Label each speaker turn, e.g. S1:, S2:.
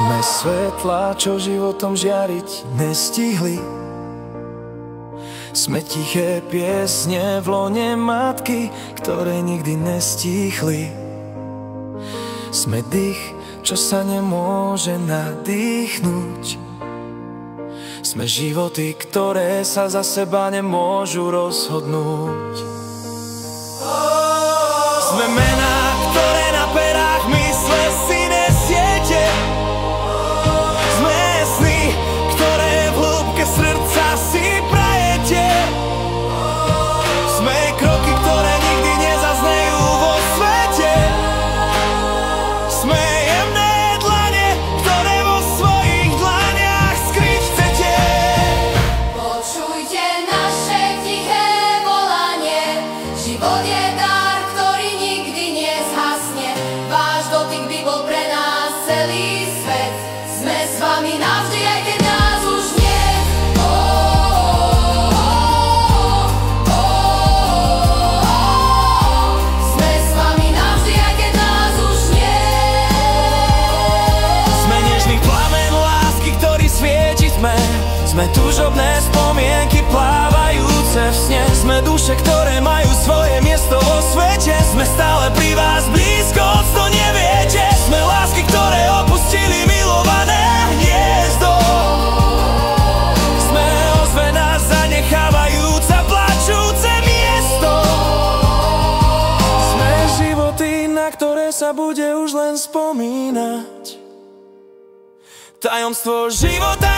S1: Sme svetlá, čo životom žiariť nestihli. Sme tiché piesne v lone matky, ktoré nikdy nestíchli. Sme dých, čo sa nemôže nadýchnuť. Sme životy, ktoré sa za seba nemôžu rozhodnúť. Sme mená, ktoré na perách mysle si nesiete. Sme sny, ktoré v hĺbke srdca si prajete. Sme kroky, ktoré nikdy nezaznejú vo svete. Sme jemné dlane, ktoré vo svojich dlaniach skryť chcete.
S2: Počujte naše tiché volanie. Život je dar, ktorý nikdy nezhasne. Váš dotyk by bol pre nás celý svet. Sme s vami navždy, aj keď nás už nie. Sme s vami navždy, aj keď nás už nie.
S1: Sme nežný plamen lásky, ktorý svieti tme. Sme túžobné spomienky plávajúce v sne. Sme duše, ktoré majú svoje miesto vo svete. Sme stále pri vás blízko, hoď to neviete. Sme lásky, ktoré opustili milované hniezdo. Sme ozvená zanechávajúca plačúce miesto. Sme životy, na ktoré sa bude už len spomínať. Tajomstvo života